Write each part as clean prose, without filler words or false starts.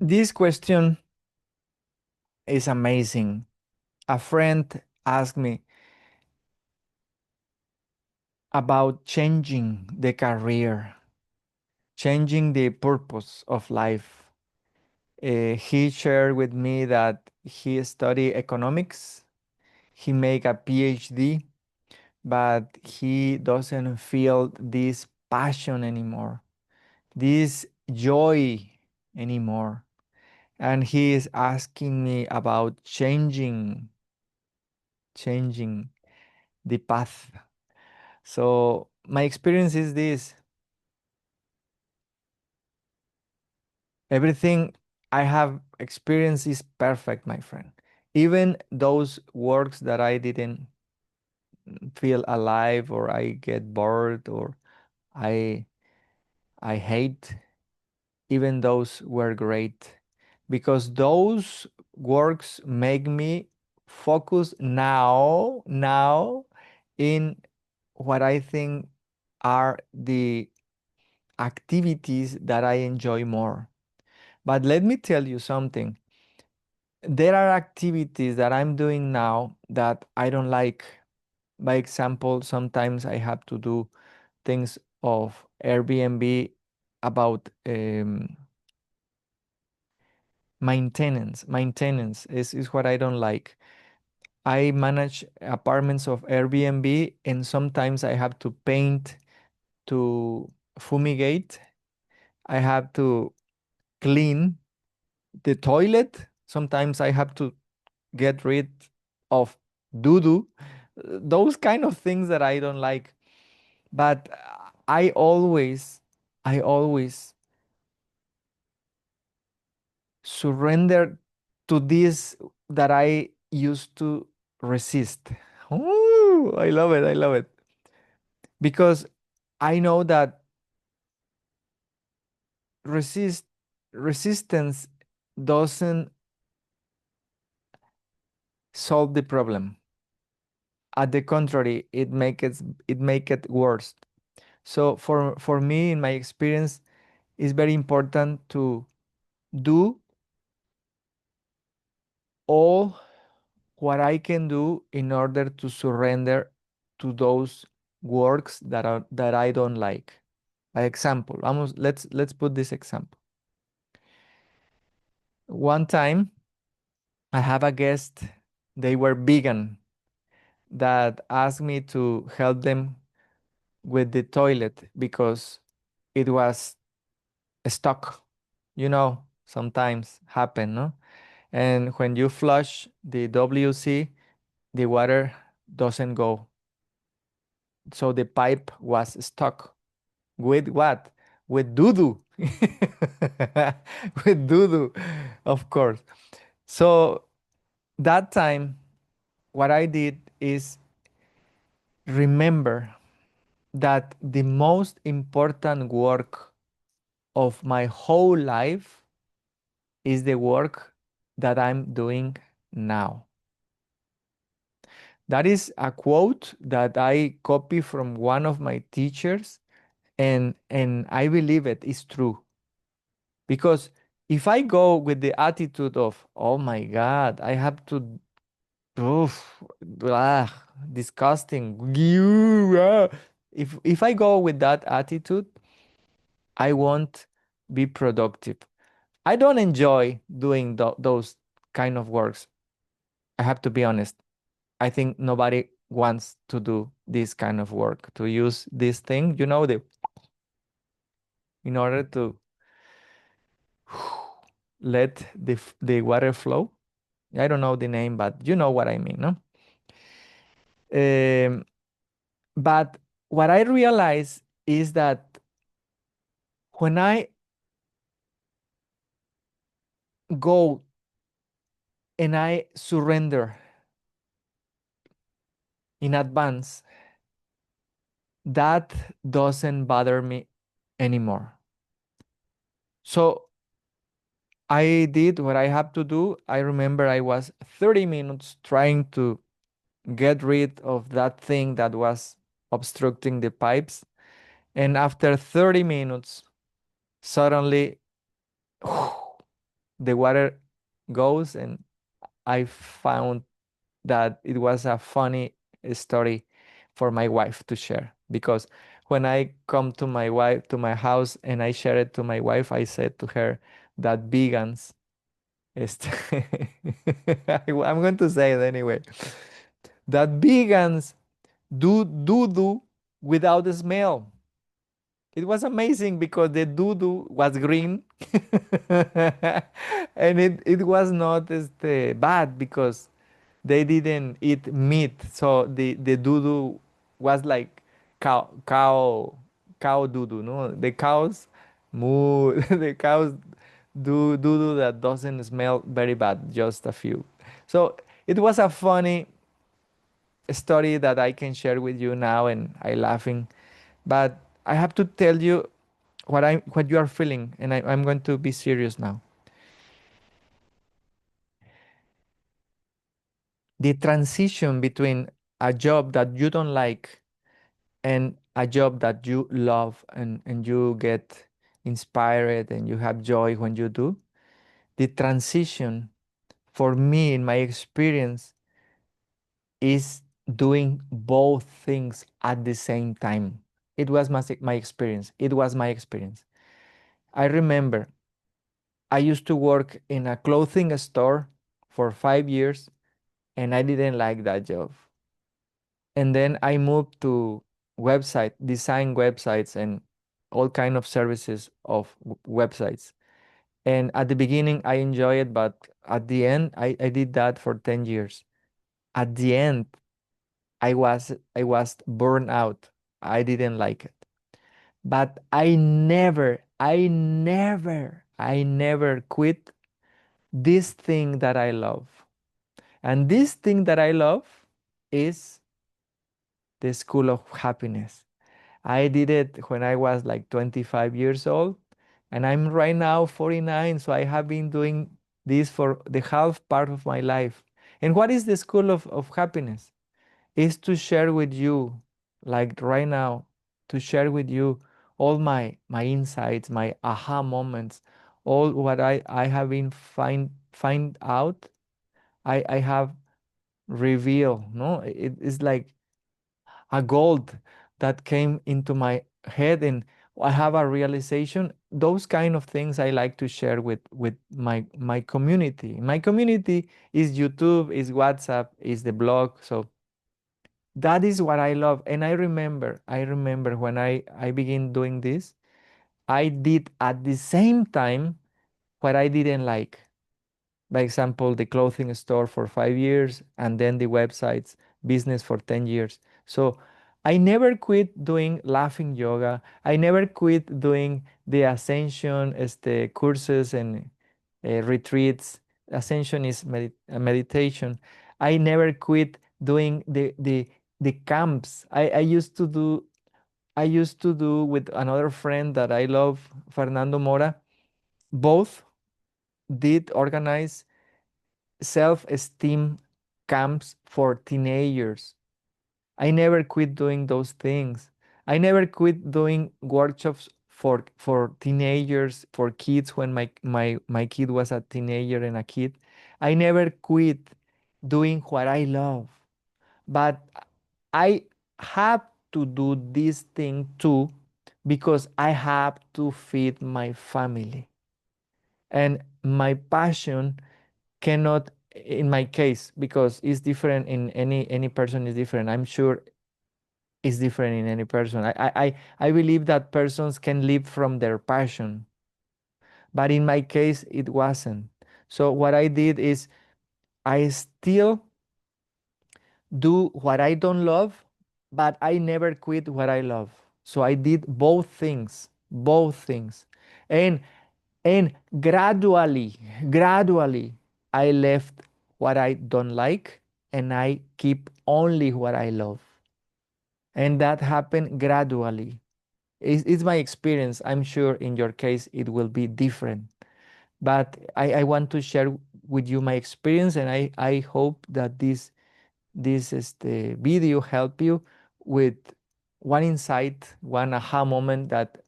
This question is amazing. A friend asked me about changing the career, changing the purpose of life. He shared with me that he studied economics, he made a PhD, but he doesn't feel this passion anymore, this joy anymore. And he is asking me about changing the path. So my experience is this: everything I have experienced is perfect, my friend. Even those works that I didn't feel alive, or I get bored, or I I hate, even those were great, because those works make me focus now in what I think are the activities that I enjoy more. But let me tell you something. There are activities that I'm doing now that I don't like. By example, sometimes I have to do things of Airbnb about maintenance. Maintenance is what I don't like. I manage apartments of Airbnb, and sometimes I have to paint, to fumigate. I have to clean the toilet. Sometimes I have to get rid of doo doo. Those kind of things that I don't like. But I always surrender to this that I used to resist. Ooh, I love it. I love it. Because I know that resist resistance doesn't solve the problem. At the contrary, it make it worse. So for me, in my experience, it's very important to do all what I can do in order to surrender to those works that I don't like. By example, let's put this example. One time I have a guest, they were vegan, that asked me to help them with the toilet because it was stuck. Sometimes happen, no? And when you flush the WC, the water doesn't go. So the pipe was stuck. With what? With doo-doo. With doo-doo, of course. So that time, what I did is remember that the most important work of my whole life is the work that I'm doing now. That is a quote that I copy from one of my teachers, and I believe it is true. Because if I go with the attitude of, oh my God, I have to, oof, disgusting. If I go with that attitude, I won't be productive. I don't enjoy doing those kind of works. I have to be honest. I think nobody wants to do this kind of work, to use this thing, in order to let the water flow. I don't know the name, but you know what I mean, no? Um, but what I realize is that when I go and I surrender in advance, that doesn't bother me anymore. So I did what I have to do. I remember I was 30 minutes trying to get rid of that thing that was obstructing the pipes. And after 30 minutes, suddenly the water goes, and I found that it was a funny story for my wife to share, because when I come to my wife to my house and I share it to my wife, I said to her that vegans, este, I'm going to say it anyway, that vegans do without the smell. It was amazing because the doo-doo was green and it was not bad because they didn't eat meat. So the doo-doo was like cow doo-doo, no? The cows moo the cows do doo-doo that doesn't smell very bad, just a few. So it was a funny story that I can share with you now, and I laughing. But I have to tell you what you are feeling, and I'm going to be serious now. The transition between a job that you don't like and a job that you love, and you get inspired and you have joy when you do, the transition for me in my experience is doing both things at the same time. It was my experience. It was my experience. I remember I used to work in a clothing store for 5 years, and I didn't like that job. And then I moved to design websites and all kind of services of websites. And at the beginning I enjoy it, but at the end I did that for 10 years. At the end I was burned out. I didn't like it. But I never quit this thing that I love. And this thing that I love is the School of Happiness. I did it when I was like 25 years old, and I'm right now 49, so I have been doing this for the half part of my life. And what is the School of Happiness? Is to share with you, like right now, to share with you all my insights, my aha moments, all what I have been find out, I have revealed. No, it is like a gold that came into my head, and I have a realization. Those kind of things I like to share with my community. My community is YouTube, is WhatsApp, is the blog. So that is what I love. And I remember when I began doing this, I did at the same time what I didn't like. By example, the clothing store for 5 years, and then the websites business for 10 years. So I never quit doing laughing yoga. I never quit doing the ascension courses and retreats. Ascension is meditation. I never quit doing the camps. I used to do with another friend that I love, Fernando Mora. Both did organize self-esteem camps for teenagers. I never quit doing those things. I never quit doing workshops for teenagers, for kids when my kid was a teenager and a kid. I never quit doing what I love. But I have to do this thing too because I have to feed my family. And my passion cannot, in my case, because it's different in any person is different. I'm sure it's different in any person. I believe that persons can live from their passion, but in my case it wasn't. So what I did is I still do what I don't love, but I never quit what I love. So I did both things. And gradually, I left what I don't like, and I keep only what I love. And that happened gradually. It's my experience. I'm sure in your case it will be different. But I want to share with you my experience, and I hope that this video help you with one insight, one aha moment that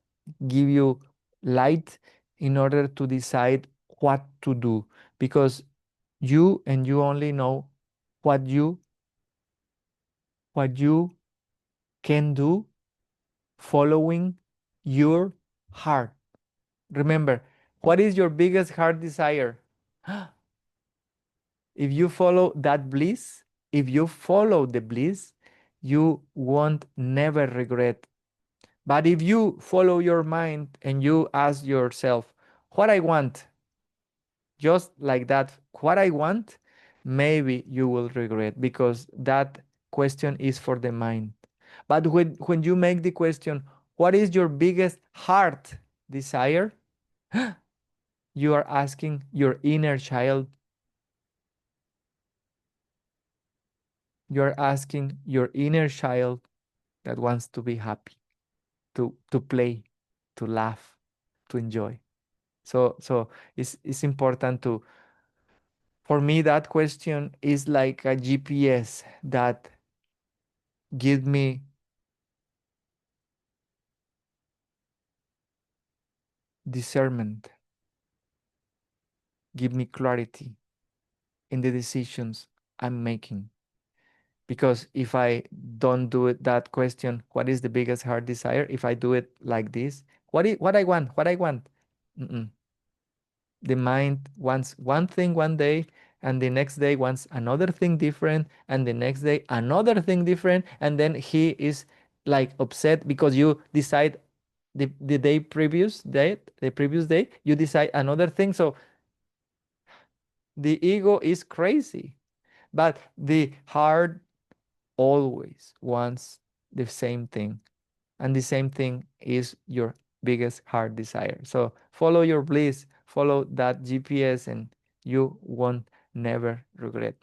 give you light in order to decide what to do, because you and you only know what you can do following your heart. Remember, what is your biggest heart desire? If you follow that bliss, if you follow the bliss, you won't never regret. But if you follow your mind and you ask yourself, what I want, just like that, what I want, maybe you will regret, because that question is for the mind. But when you make the question, what is your biggest heart desire? You are asking your inner child, you're asking your inner child that wants to be happy, to play, to laugh, to enjoy. So it's important to, for me, that question is like a GPS that give me discernment, give me clarity in the decisions I'm making. Because if I don't do it, that question, what is the biggest heart desire? If I do it like this, what I want, what I want. Mm-mm. The mind wants one thing one day, and the next day wants another thing different, and the next day another thing different, and then he is like upset because you decide the day previous day, the previous day, you decide another thing. So the ego is crazy, but the heart always wants the same thing, and the same thing is your biggest heart desire. So follow your bliss, follow that GPS, and you won't never regret.